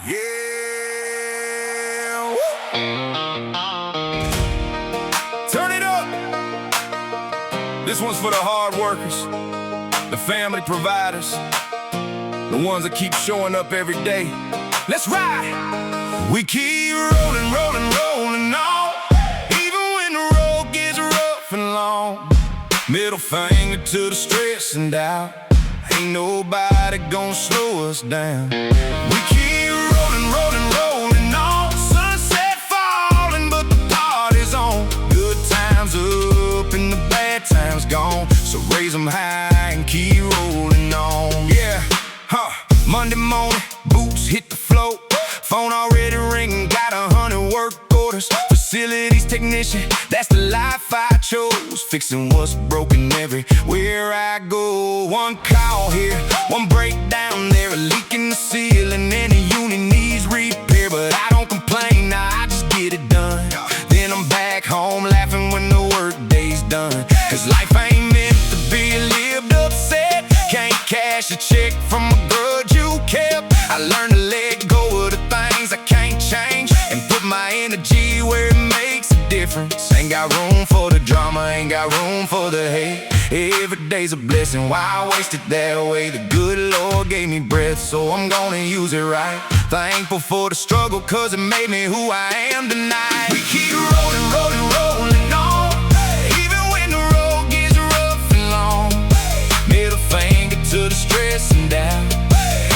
Yeah. Turn it up. This one's for the hard workers, the family providers, the ones that keep showing up every day. Let's ride. We keep rolling, rolling, rolling on, even when the road gets rough and long. Middle finger to the stress and doubt. Ain't nobody gonna slow us down. We keep rolling, rolling, rolling on. Sunset falling, but the party's on. Good times up and the bad times gone. So raise them high and keep rolling on. Yeah, Monday morning, boots hit the floor. Phone already ringing, got 100 work orders. Facilities technician, that's the life I chose. Fixing what's broken everywhere I go. One call here, one breakdown there. A leak in the ceiling and the unit needs repair. But I don't complain, nah, I just get it done. Then I'm back home laughing when the work day's done. Cause life ain't meant to be lived upset. Can't cash a check from a grudge you kept. I learned to let go of the things I can't change and put my energy where it makes a difference. Ain't got room for the drama, ain't got room for the hate. Every day's a blessing, why I waste it that way? The good Lord gave me breath, so I'm gonna use it right. Thankful for the struggle, cause it made me who I am tonight. We keep rolling, rolling, rolling on, even when the road gets rough and long. Middle finger to the stress and doubt.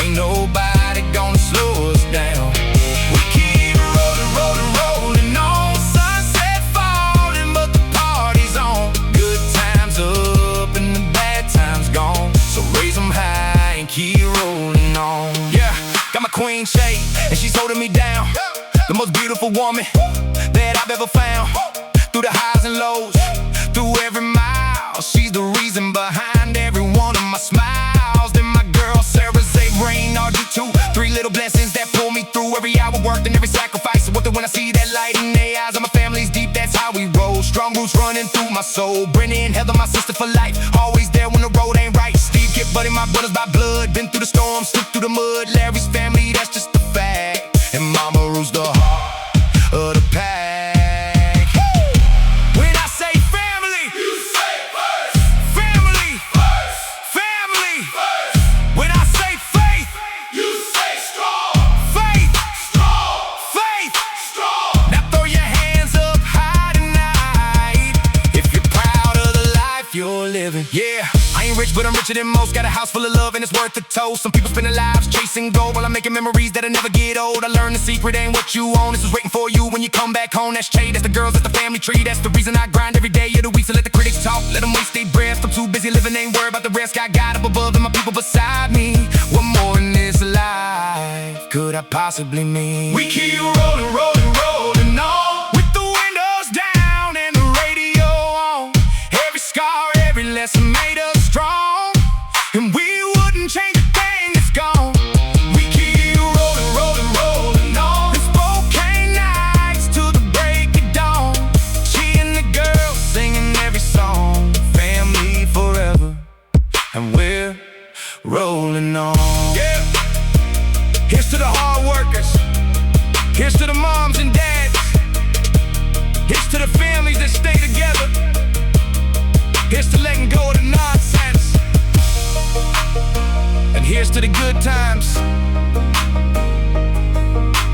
Ain't nobody gonna slow us down. We keep rolling, rolling, rolling on. Sunset falling, but the party's on. Good times up and the bad times gone. So raise them high and keep rolling on. Yeah, got my queen shade, and she's holding me down. The most beautiful woman that I've ever found. Through the highs and lows, through every mile, she's the reason behind every one of my smiles. Then my girl Sarah's a rain, RG2. 3 little blessings that pull me through every hour worked and every sacrifice. Worth it when I see that light in their eyes. And my family's deep, that's how we roll. Strong roots running through my soul. Brennan, Heather, my sister for life. Always there when the road ain't right. Steve, Kip, Buddy, my brothers by blood. Been through the storm, slipped through the mud. Larry's family, that's just a fact. And Mama rules the heart of the pack. When I say family, you say first. Family, first. Family, first. When I say faith, you say strong. Faith, strong. Faith, strong. Now throw your hands up high tonight if you're proud of the life you're living. Yeah, I ain't rich, but I'm richer than most. Got a house full of love and it's worth the toast. Some people spend their lives chasing gold while I'm making memories that'll never get old. I learned the secret ain't what you own. This is waiting for you when you come back home. That's Che, that's the girls, that's the family tree. That's the reason I grind every day of the week. So let the critics talk, let them waste their breath. I'm too busy living, ain't worried about the rest. Got God up above and my people beside me. What more in this life could I possibly need? We keep rolling, rolling, rolling on, with the windows down and the radio on. Every scar, every lesson made us strong, and we wouldn't change a thing that's gone. We keep rolling, rolling, rolling on. The Spokane nights till the break of dawn. She and the girls singing every song. Family forever, and we're rolling on. Yeah. Here's to the hard workers. Here's to the moms and dads. Here's to the families that stay together. Here's to letting go of the nonsense. And here's to the good times.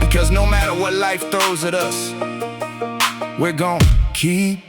Because no matter what life throws at us, we're gon' keep